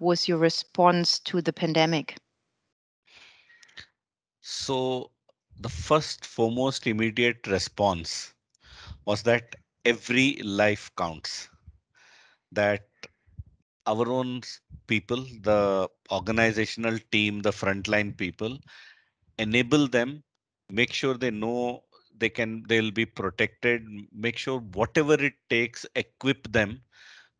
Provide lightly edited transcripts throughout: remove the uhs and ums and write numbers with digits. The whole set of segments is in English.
was your response to the pandemic? So the first foremost immediate response was that every life counts, that our own people, the organizational team, the frontline people, enable them, make sure they know they'll be protected, make sure whatever it takes, equip them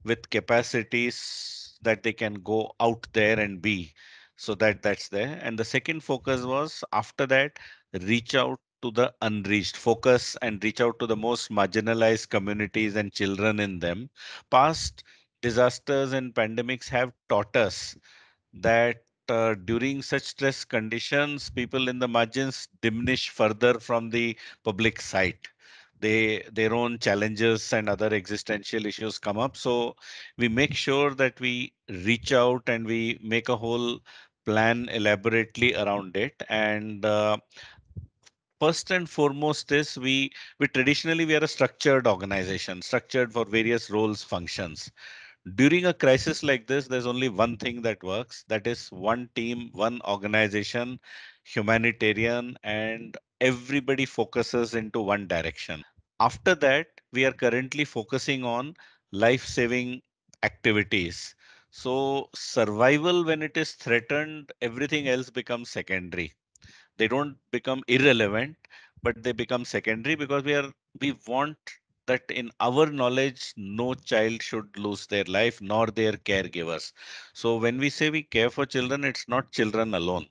with capacities that they can go out there and be, so that's there. And the second focus was after that, reach out to the unreached, focus and reach out to the most marginalized communities and children in them. Past disasters and pandemics have taught us that during such stress conditions, people in the margins diminish further from the public sight. Their own challenges and other existential issues come up. So we make sure that we reach out and we make a whole plan elaborately around it. And first and foremost is we traditionally we are a structured organization, structured for various roles, functions. During a crisis like this, there's only one thing that works. That is one team, one organization, humanitarian, and everybody focuses into one direction. After that, we are currently focusing on life-saving activities. So survival, when it is threatened, everything else becomes secondary. They don't become irrelevant, but they become secondary because we want that in our knowledge no child should lose their life nor their caregivers. So when we say we care for children, it's not children alone,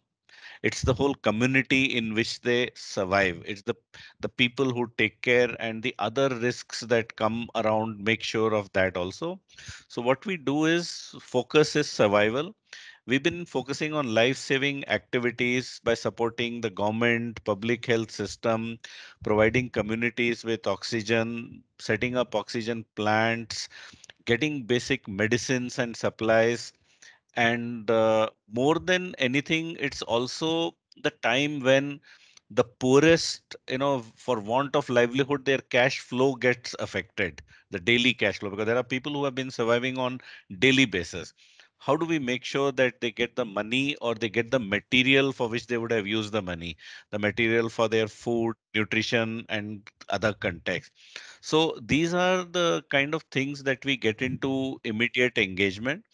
it's the whole community in which they survive. It's the people who take care and the other risks that come around, make sure of that also. So what we do is focus is survival. We've been focusing on life-saving activities by supporting the government, public health system, providing communities with oxygen, setting up oxygen plants, getting basic medicines and supplies. And more than anything, it's also the time when the poorest, for want of livelihood, their cash flow gets affected, the daily cash flow, because there are people who have been surviving on daily basis. How do we make sure that they get the money or they get the material for which they would have used the money, the material for their food, nutrition, and other contexts? So these are the kind of things that we get into immediate engagement.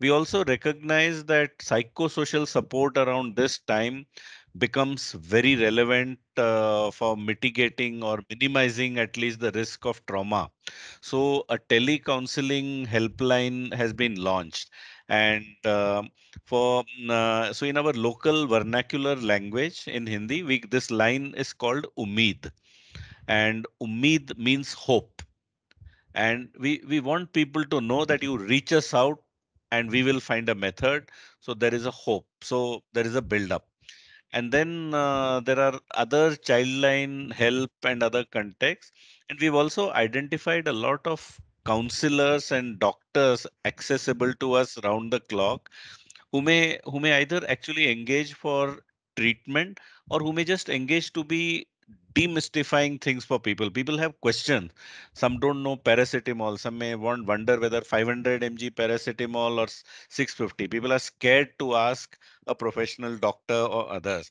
We also recognize that psychosocial support around this time becomes very relevant for mitigating or minimizing at least the risk of trauma. So a telecounseling helpline has been launched. And so in our local vernacular language in Hindi, this line is called Umeed. And Umeed means hope, and we want people to know that you reach us out and we will find a method. So there is a hope, so there is a build up. And then there are other childline help and other contexts, and we've also identified a lot of counselors and doctors accessible to us round the clock, who may either actually engage for treatment or who may just engage to be demystifying things for people. People have questions. Some don't know paracetamol. Some may wonder whether 500 mg paracetamol or 650. People are scared to ask a professional doctor or others.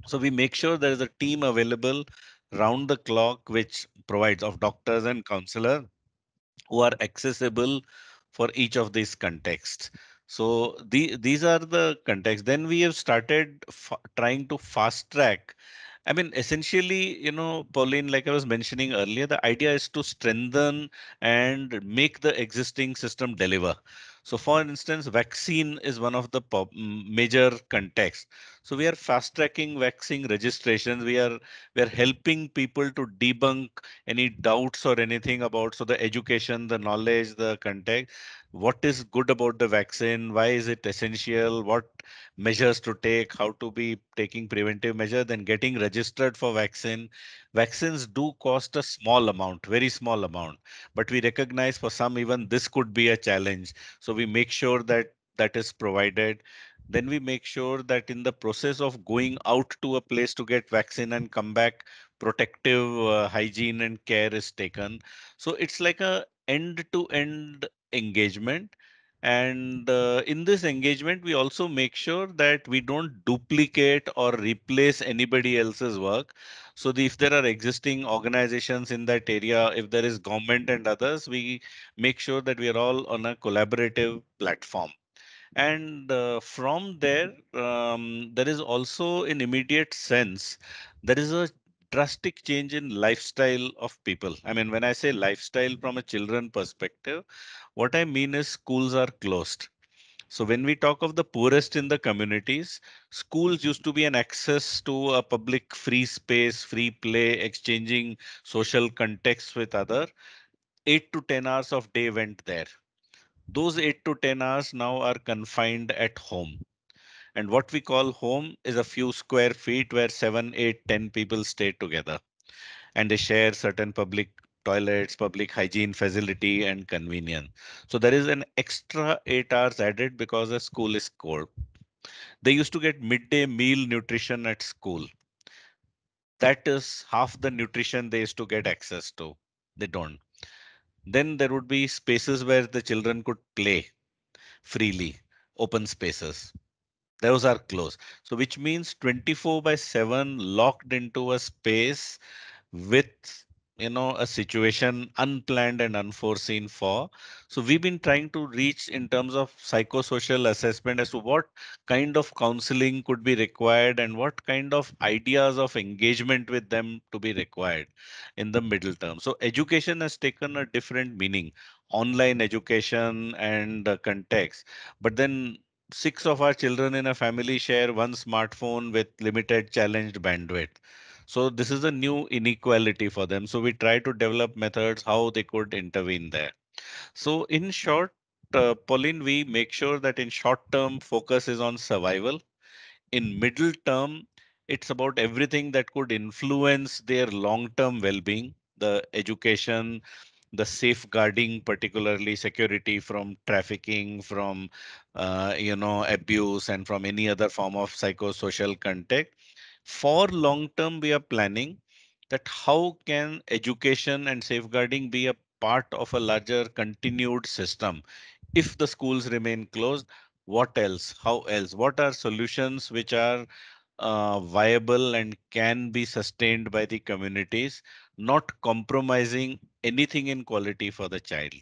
So we make sure there is a team available round the clock which provides of doctors and counselors who are accessible for each of these contexts. So these are the contexts. Then we have started trying to fast track. I mean, essentially, Pauline, like I was mentioning earlier, the idea is to strengthen and make the existing system deliver. So, for instance, vaccine is one of the major contexts. So, we are fast tracking vaccine registrations. We are helping people to debunk any doubts or anything about so the education, the knowledge, the context, what is good about the vaccine, why is it essential, what measures to take, how to be taking preventive measure, then getting registered for vaccine. Vaccines do cost a small amount, very small amount, but we recognize for some even this could be a challenge. So we make sure that that is provided. Then we make sure that in the process of going out to a place to get vaccine and come back, protective hygiene and care is taken. So it's like a end to end engagement. And in this engagement, we also make sure that we don't duplicate or replace anybody else's work. So if there are existing organizations in that area, if there is government and others, we make sure that we are all on a collaborative platform. And from there, there is also an immediate sense, there is a drastic change in lifestyle of people. I mean, when I say lifestyle from a children perspective, what I mean is schools are closed. So when we talk of the poorest in the communities, schools used to be an access to a public free space, free play, exchanging social context with other. 8 to 10 hours of day went there. Those 8 to 10 hours now are confined at home. And what we call home is a few square feet where 7, 8, 10 people stay together, and they share certain public toilets, public hygiene facility, and convenience. So there is an extra 8 hours added because the school is cold. They used to get midday meal nutrition at school. That is half the nutrition they used to get access to. They don't. Then there would be spaces where the children could play freely, open spaces. Those are closed. So which means 24 by 7 locked into a space with a situation unplanned and unforeseen for. So we've been trying to reach in terms of psychosocial assessment as to what kind of counseling could be required and what kind of ideas of engagement with them to be required in the middle term. So education has taken a different meaning, online education and context. But then 6 of our children in a family share one smartphone with limited challenged bandwidth. So this is a new inequality for them. So we try to develop methods how they could intervene there. So in short, Pauline, we make sure that in short term focus is on survival. In middle term, it's about everything that could influence their long term well being, the education, the safeguarding, particularly security from trafficking, from abuse, and from any other form of psychosocial contact. For long term, we are planning that how can education and safeguarding be a part of a larger continued system. If the schools remain closed, what else? How else? What are solutions which are viable and can be sustained by the communities, not compromising anything in quality for the child?